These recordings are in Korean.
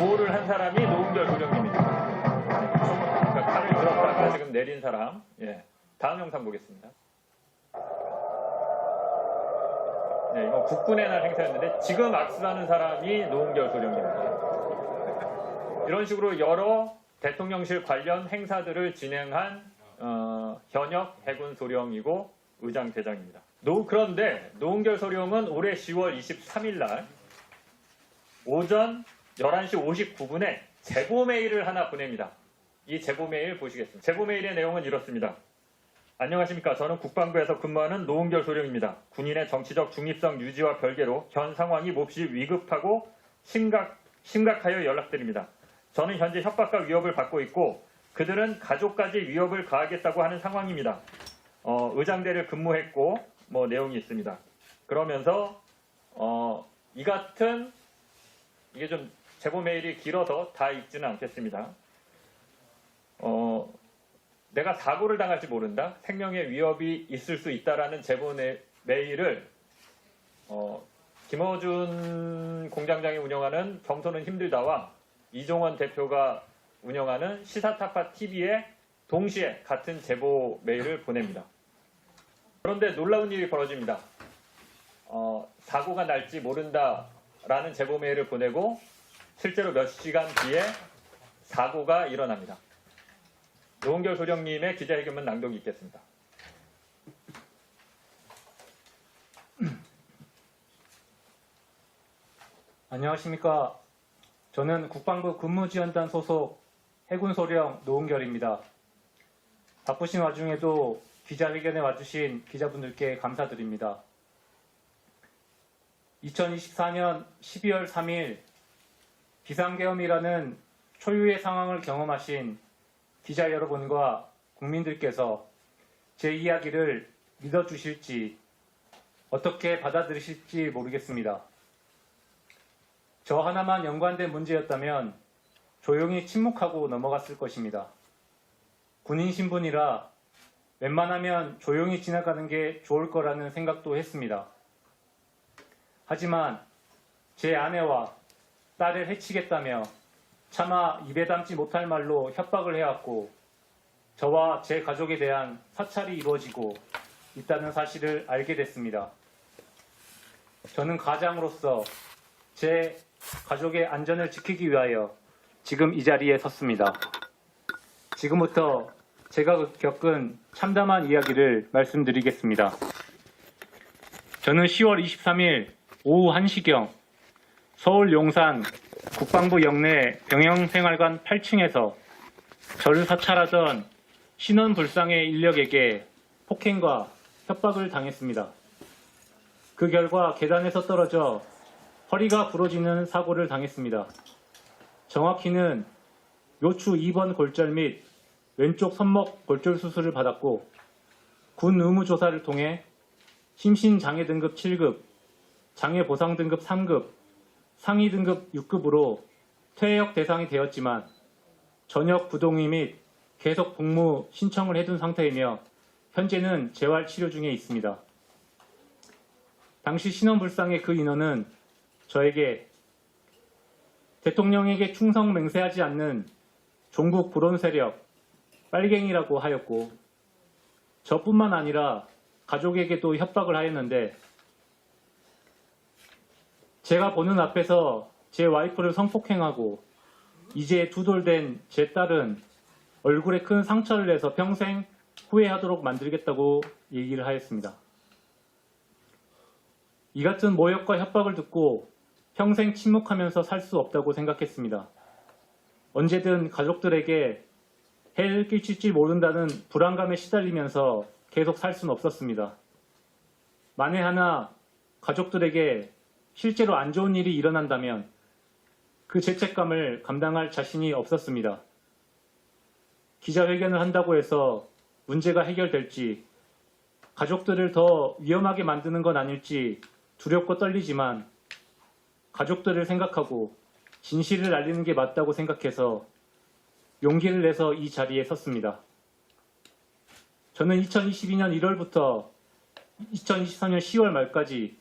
구호를 한 사람이 노은결 소령입니다. 그러니까 칼을 들었다가 지금 내린 사람. 예. 다음 영상 보겠습니다. 네, 이거 국군의 날 행사였는데 지금 악수하는 사람이 노은결 소령입니다. 이런 식으로 여러 대통령실 관련 행사들을 진행한 현역 해군 소령이고 의장 대장입니다. 그런데 노은결 소령은 올해 10월 23일 날 오전 11시 59분에 제보 메일을 하나 보냅니다. 이 제보 메일 보시겠습니다. 제보 메일의 내용은 이렇습니다. 안녕하십니까. 저는 국방부에서 근무하는 노은결 소령입니다. 군인의 정치적 중립성 유지와 별개로 현 상황이 몹시 위급하고 심각하여 연락드립니다. 저는 현재 협박과 위협을 받고 있고 그들은 가족까지 위협을 가하겠다고 하는 상황입니다. 의장대를 근무했고 뭐 내용이 있습니다. 그러면서 이 같은 이게 좀 제보 메일이 길어서 다 읽지는 않겠습니다. 내가 사고를 당할지 모른다. 생명의 위협이 있을 수 있다라는 제보 메일을 김어준 공장장이 운영하는 경선은 힘들다와 이종원 대표가 운영하는 시사타파 TV에 동시에 같은 제보 메일을 보냅니다. 그런데 놀라운 일이 벌어집니다. 사고가 날지 모른다라는 제보 메일을 보내고 실제로 몇 시간 뒤에 사고가 일어납니다. 노은결 소령님의 기자회견문 낭독이 있겠습니다. 안녕하십니까. 저는 국방부 근무지원단 소속 해군소령 노은결입니다. 바쁘신 와중에도 기자회견에 와주신 기자분들께 감사드립니다. 2024년 12월 3일 비상계엄이라는 초유의 상황을 경험하신 기자 여러분과 국민들께서 제 이야기를 믿어주실지 어떻게 받아들이실지 모르겠습니다. 저 하나만 연관된 문제였다면 조용히 침묵하고 넘어갔을 것입니다. 군인 신분이라 웬만하면 조용히 지나가는 게 좋을 거라는 생각도 했습니다. 하지만 제 아내와 딸을 해치겠다며 차마 입에 담지 못할 말로 협박을 해왔고 저와 제 가족에 대한 사찰이 이루어지고 있다는 사실을 알게 됐습니다. 저는 가장으로서 제 가족의 안전을 지키기 위하여 지금 이 자리에 섰습니다. 지금부터 제가 겪은 참담한 이야기를 말씀드리겠습니다. 저는 10월 23일 오후 1시경 서울 용산 국방부 영내 병영생활관 8층에서 저를 사찰하던 신원불상의 인력에게 폭행과 협박을 당했습니다. 그 결과 계단에서 떨어져 허리가 부러지는 사고를 당했습니다. 정확히는 요추 2번 골절 및 왼쪽 손목 골절 수술을 받았고 군 의무조사를 통해 심신장애 등급 7급, 장애 보상 등급 3급, 상위 등급 6급으로 퇴역 대상이 되었지만 전역 부동의 및 계속 복무 신청을 해둔 상태이며 현재는 재활 치료 중에 있습니다. 당시 신원불상의 그 인원은 저에게 대통령에게 충성 맹세하지 않는 종북 불온 세력 빨갱이라고 하였고 저뿐만 아니라 가족에게도 협박을 하였는데 제가 보는 앞에서 제 와이프를 성폭행하고 이제 2돌 된 제 딸은 얼굴에 큰 상처를 내서 평생 후회하도록 만들겠다고 얘기를 하였습니다. 이 같은 모욕과 협박을 듣고 평생 침묵하면서 살 수 없다고 생각했습니다. 언제든 가족들에게 해를 끼칠지 모른다는 불안감에 시달리면서 계속 살 수는 없었습니다. 만에 하나 가족들에게 실제로 안 좋은 일이 일어난다면 그 죄책감을 감당할 자신이 없었습니다. 기자회견을 한다고 해서 문제가 해결될지 가족들을 더 위험하게 만드는 건 아닐지 두렵고 떨리지만 가족들을 생각하고 진실을 알리는 게 맞다고 생각해서 용기를 내서 이 자리에 섰습니다. 저는 2022년 1월부터 2023년 10월 말까지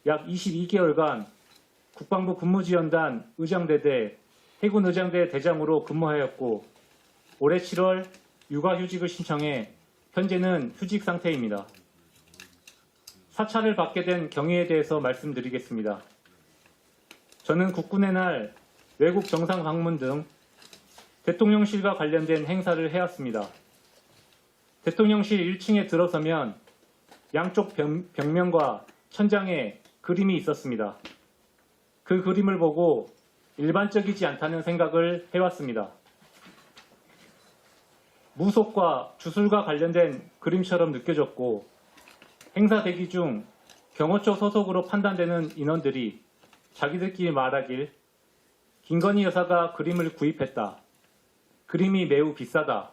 약 22개월간 국방부 근무지원단 의장대대 해군의장대 대장으로 근무하였고 올해 7월 육아휴직을 신청해 현재는 휴직 상태입니다. 사찰을 받게 된 경위에 대해서 말씀드리겠습니다. 저는 국군의 날 외국 정상 방문 등 대통령실과 관련된 행사를 해왔습니다. 대통령실 1층에 들어서면 양쪽 벽면과 천장에 그림이 있었습니다. 그 그림을 보고 일반적이지 않다는 생각을 해왔습니다. 무속과 주술과 관련된 그림처럼 느껴졌고 행사 대기 중 경호처 소속으로 판단되는 인원들이 자기들끼리 말하길 김건희 여사가 그림을 구입했다. 그림이 매우 비싸다.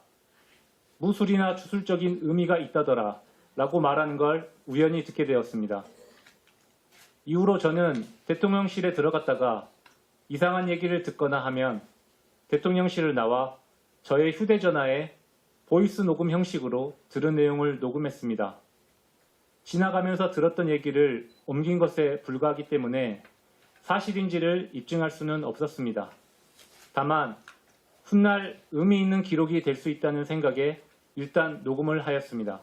무술이나 주술적인 의미가 있다더라. 라고 말하는 걸 우연히 듣게 되었습니다. 이후로 저는 대통령실에 들어갔다가 이상한 얘기를 듣거나 하면 대통령실을 나와 저의 휴대전화에 보이스 녹음 형식으로 들은 내용을 녹음했습니다. 지나가면서 들었던 얘기를 옮긴 것에 불과하기 때문에 사실인지를 입증할 수는 없었습니다. 다만 훗날 의미 있는 기록이 될 수 있다는 생각에 일단 녹음을 하였습니다.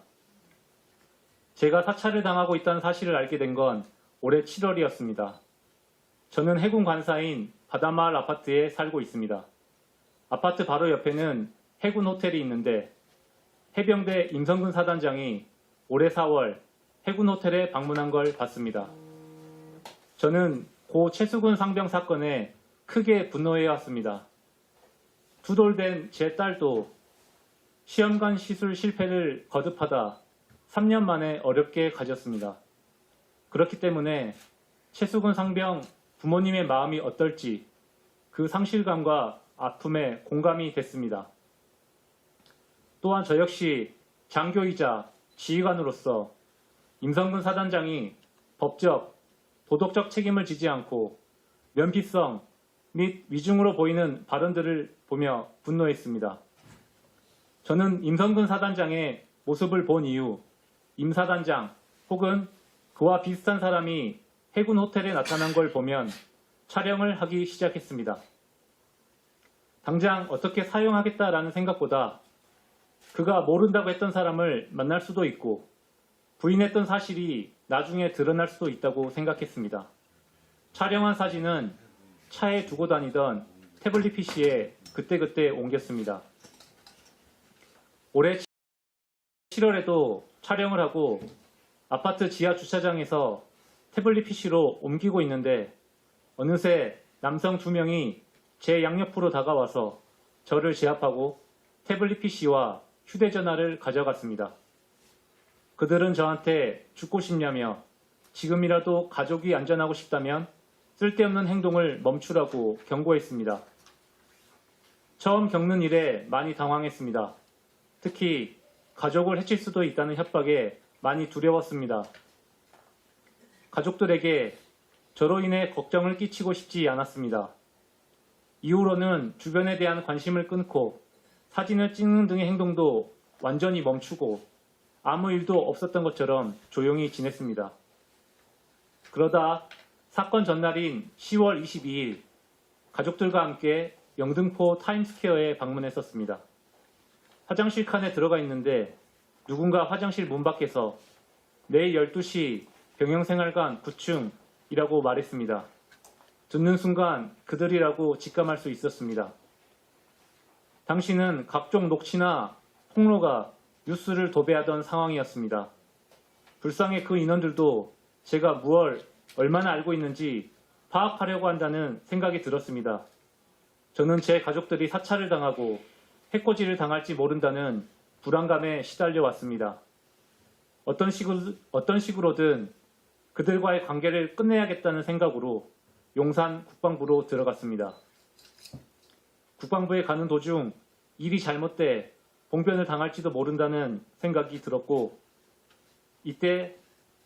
제가 사찰을 당하고 있다는 사실을 알게 된 건 올해 7월이었습니다. 저는 해군 관사인 바다마을 아파트에 살고 있습니다. 아파트 바로 옆에는 해군 호텔이 있는데 해병대 임성근 사단장이 올해 4월 해군 호텔에 방문한 걸 봤습니다. 저는 고 최수근 상병 사건에 크게 분노해왔습니다. 두 돌 된 제 딸도 시험관 시술 실패를 거듭하다 3년 만에 어렵게 가졌습니다. 그렇기 때문에 최수근 상병 부모님의 마음이 어떨지 그 상실감과 아픔에 공감이 됐습니다. 또한 저 역시 장교이자 지휘관으로서 임성근 사단장이 법적, 도덕적 책임을 지지 않고 면피성 및 위중으로 보이는 발언들을 보며 분노했습니다. 저는 임성근 사단장의 모습을 본 이후 임 사단장 혹은 그와 비슷한 사람이 해군 호텔에 나타난 걸 보면 촬영을 하기 시작했습니다. 당장 어떻게 사용하겠다라는 생각보다 그가 모른다고 했던 사람을 만날 수도 있고 부인했던 사실이 나중에 드러날 수도 있다고 생각했습니다. 촬영한 사진은 차에 두고 다니던 태블릿 PC에 그때그때 옮겼습니다. 올해 7월에도 촬영을 하고 아파트 지하 주차장에서 태블릿 PC로 옮기고 있는데 어느새 남성 2명이 제 양옆으로 다가와서 저를 제압하고 태블릿 PC와 휴대전화를 가져갔습니다. 그들은 저한테 죽고 싶냐며 지금이라도 가족이 안전하고 싶다면 쓸데없는 행동을 멈추라고 경고했습니다. 처음 겪는 일에 많이 당황했습니다. 특히 가족을 해칠 수도 있다는 협박에 많이 두려웠습니다. 가족들에게 저로 인해 걱정을 끼치고 싶지 않았습니다. 이후로는 주변에 대한 관심을 끊고 사진을 찍는 등의 행동도 완전히 멈추고 아무 일도 없었던 것처럼 조용히 지냈습니다. 그러다 사건 전날인 10월 22일 가족들과 함께 영등포 타임스퀘어에 방문했었습니다. 화장실 칸에 들어가 있는데 누군가 화장실 문 밖에서 내일 12시 병영생활관 9층이라고 말했습니다. 듣는 순간 그들이라고 직감할 수 있었습니다. 당시는 각종 녹취나 폭로가 뉴스를 도배하던 상황이었습니다. 불쌍해 그 인원들도 제가 무얼 얼마나 알고 있는지 파악하려고 한다는 생각이 들었습니다. 저는 제 가족들이 사찰을 당하고 해코지를 당할지 모른다는 불안감에 시달려 왔습니다. 어떤 식으로든 그들과의 관계를 끝내야겠다는 생각으로 용산 국방부로 들어갔습니다. 국방부에 가는 도중 일이 잘못돼 봉변을 당할지도 모른다는 생각이 들었고 이때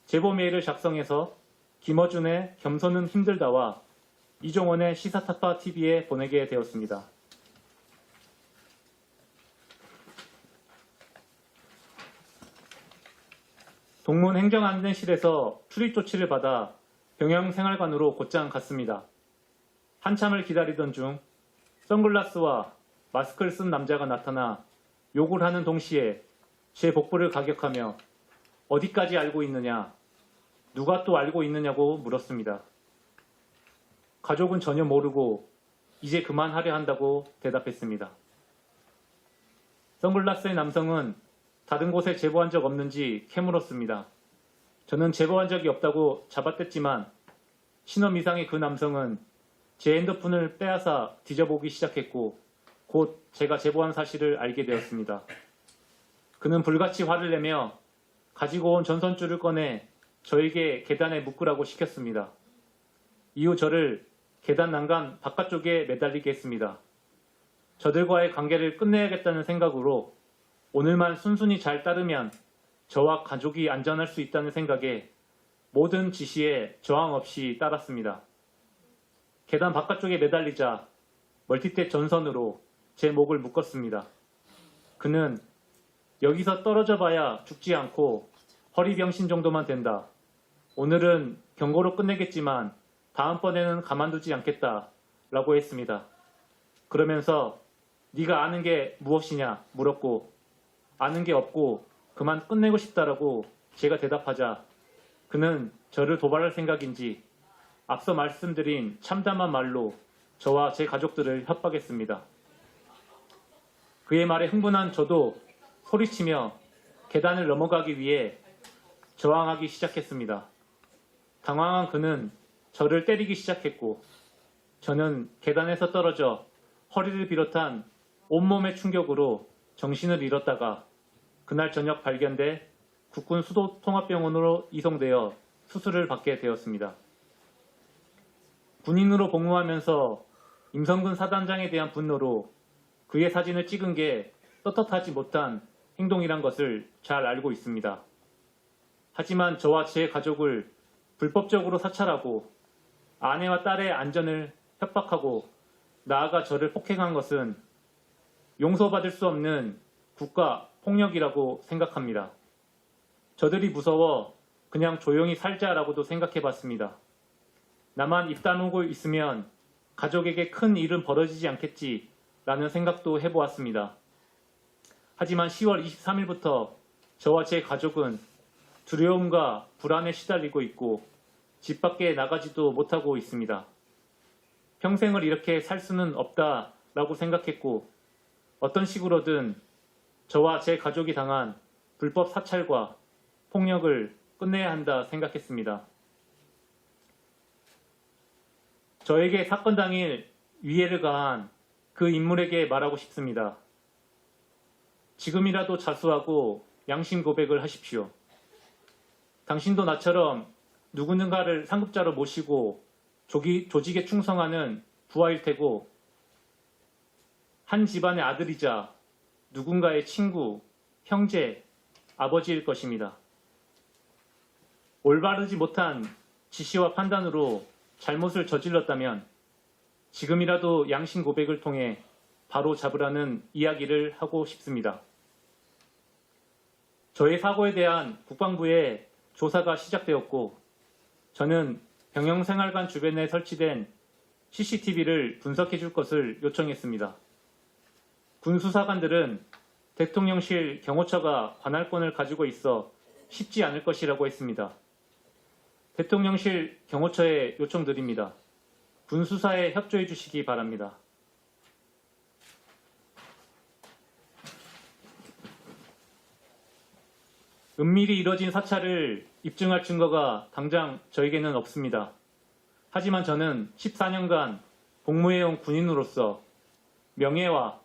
제보 메일을 작성해서 김어준의 겸손은 힘들다와 이종원의 시사타파 TV에 보내게 되었습니다. 동문 행정안전실에서 출입 조치를 받아 병영생활관으로 곧장 갔습니다. 한참을 기다리던 중 선글라스와 마스크를 쓴 남자가 나타나 욕을 하는 동시에 제 복부를 가격하며 어디까지 알고 있느냐, 누가 또 알고 있느냐고 물었습니다. 가족은 전혀 모르고 이제 그만하려 한다고 대답했습니다. 선글라스의 남성은 다른 곳에 제보한 적 없는지 캐물었습니다. 저는 제보한 적이 없다고 잡아댔지만 신원 이상의 그 남성은 제 핸드폰을 빼앗아 뒤져보기 시작했고 곧 제가 제보한 사실을 알게 되었습니다. 그는 불같이 화를 내며 가지고 온 전선줄을 꺼내 저에게 계단에 묶으라고 시켰습니다. 이후 저를 계단 난간 바깥쪽에 매달리게 했습니다. 저들과의 관계를 끝내야겠다는 생각으로 오늘만 순순히 잘 따르면 저와 가족이 안전할 수 있다는 생각에 모든 지시에 저항 없이 따랐습니다. 계단 바깥쪽에 매달리자 멀티탭 전선으로 제 목을 묶었습니다. 그는 여기서 떨어져 봐야 죽지 않고 허리병신 정도만 된다. 오늘은 경고로 끝내겠지만 다음번에는 가만두지 않겠다 라고 했습니다. 그러면서 네가 아는 게 무엇이냐 물었고 아는 게 없고 그만 끝내고 싶다라고 제가 대답하자 그는 저를 도발할 생각인지 앞서 말씀드린 참담한 말로 저와 제 가족들을 협박했습니다. 그의 말에 흥분한 저도 소리치며 계단을 넘어가기 위해 저항하기 시작했습니다. 당황한 그는 저를 때리기 시작했고 저는 계단에서 떨어져 허리를 비롯한 온몸의 충격으로 정신을 잃었다가 그날 저녁 발견돼 국군 수도통합병원으로 이송되어 수술을 받게 되었습니다. 군인으로 복무하면서 임성근 사단장에 대한 분노로 그의 사진을 찍은 게 떳떳하지 못한 행동이란 것을 잘 알고 있습니다. 하지만 저와 제 가족을 불법적으로 사찰하고 아내와 딸의 안전을 협박하고 나아가 저를 폭행한 것은 용서받을 수 없는 국가 폭력이라고 생각합니다. 저들이 무서워 그냥 조용히 살자라고도 생각해봤습니다. 나만 입 다물고 있으면 가족에게 큰 일은 벌어지지 않겠지라는 생각도 해보았습니다. 하지만 10월 23일부터 저와 제 가족은 두려움과 불안에 시달리고 있고 집 밖에 나가지도 못하고 있습니다. 평생을 이렇게 살 수는 없다라고 생각했고 어떤 식으로든 저와 제 가족이 당한 불법 사찰과 폭력을 끝내야 한다 생각했습니다. 저에게 사건 당일 위해를 가한 그 인물에게 말하고 싶습니다. 지금이라도 자수하고 양심 고백을 하십시오. 당신도 나처럼 누군가를 상급자로 모시고 조직에 충성하는 부하일 테고 한 집안의 아들이자 누군가의 친구, 형제, 아버지일 것입니다. 올바르지 못한 지시와 판단으로 잘못을 저질렀다면 지금이라도 양심 고백을 통해 바로 잡으라는 이야기를 하고 싶습니다. 저의 사고에 대한 국방부의 조사가 시작되었고 저는 병영생활관 주변에 설치된 CCTV를 분석해 줄 것을 요청했습니다. 군 수사관들은 대통령실 경호처가 관할권을 가지고 있어 쉽지 않을 것이라고 했습니다. 대통령실 경호처에 요청드립니다. 군 수사에 협조해 주시기 바랍니다. 은밀히 이뤄진 사찰을 입증할 증거가 당장 저에게는 없습니다. 하지만 저는 14년간 복무해온 군인으로서 명예와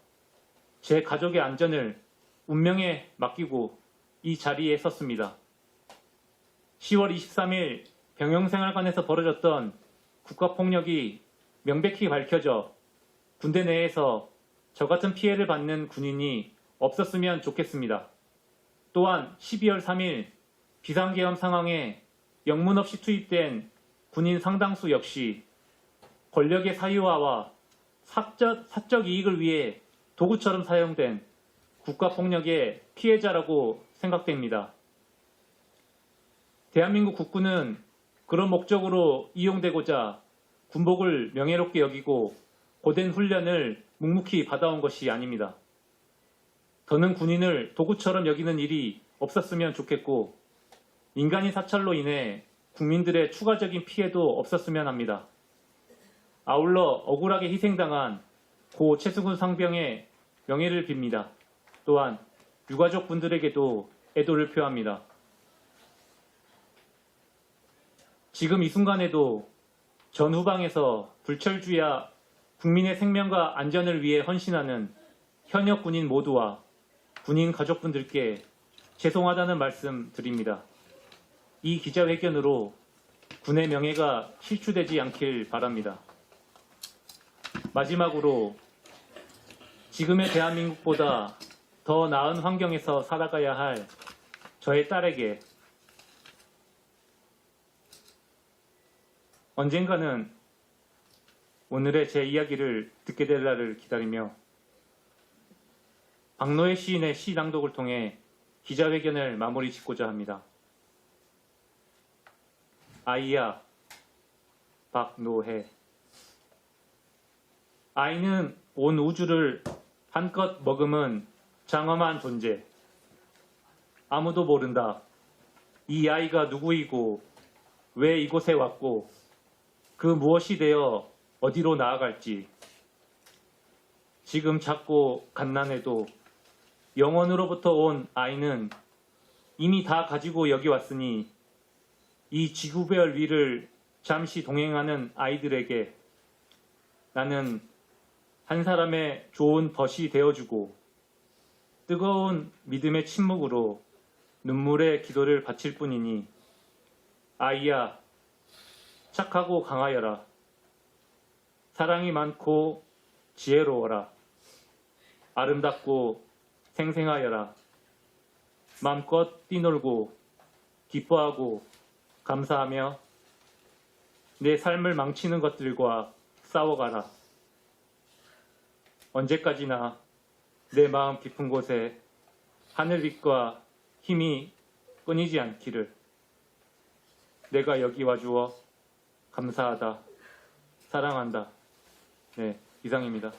제 가족의 안전을 운명에 맡기고 이 자리에 섰습니다. 10월 23일 병영생활관에서 벌어졌던 국가폭력이 명백히 밝혀져 군대 내에서 저 같은 피해를 받는 군인이 없었으면 좋겠습니다. 또한 12월 3일 비상계엄 상황에 영문 없이 투입된 군인 상당수 역시 권력의 사유화와 사적 이익을 위해 도구처럼 사용된 국가폭력의 피해자라고 생각됩니다. 대한민국 국군은 그런 목적으로 이용되고자 군복을 명예롭게 여기고 고된 훈련을 묵묵히 받아온 것이 아닙니다. 더는 군인을 도구처럼 여기는 일이 없었으면 좋겠고 인간인 사찰로 인해 국민들의 추가적인 피해도 없었으면 합니다. 아울러 억울하게 희생당한 고 최승훈 상병의 명예를 빕니다. 또한 유가족 분들에게도 애도를 표합니다. 지금 이 순간에도 전후방에서 불철주야 국민의 생명과 안전을 위해 헌신하는 현역 군인 모두와 군인 가족분들께 죄송하다는 말씀 드립니다. 이 기자회견으로 군의 명예가 실추되지 않길 바랍니다. 마지막으로 지금의 대한민국보다 더 나은 환경에서 살아가야 할 저의 딸에게 언젠가는 오늘의 제 이야기를 듣게 될 날을 기다리며 박노해 시인의 시 낭독을 통해 기자회견을 마무리 짓고자 합니다. 아이야, 박노해. 아이는 온 우주를 한껏 머금은 장엄한 존재. 아무도 모른다. 이 아이가 누구이고 왜 이곳에 왔고 그 무엇이 되어 어디로 나아갈지. 지금 작고 갓난해도 영원으로부터 온 아이는 이미 다 가지고 여기 왔으니 이 지구별 위를 잠시 동행하는 아이들에게 나는 한 사람의 좋은 벗이 되어주고 뜨거운 믿음의 침묵으로 눈물의 기도를 바칠 뿐이니 아이야 착하고 강하여라. 사랑이 많고 지혜로워라. 아름답고 생생하여라. 마음껏 뛰놀고 기뻐하고 감사하며 내 삶을 망치는 것들과 싸워가라. 언제까지나 내 마음 깊은 곳에 하늘빛과 힘이 끊이지 않기를. 내가 여기 와주어 감사하다. 사랑한다. 네, 이상입니다.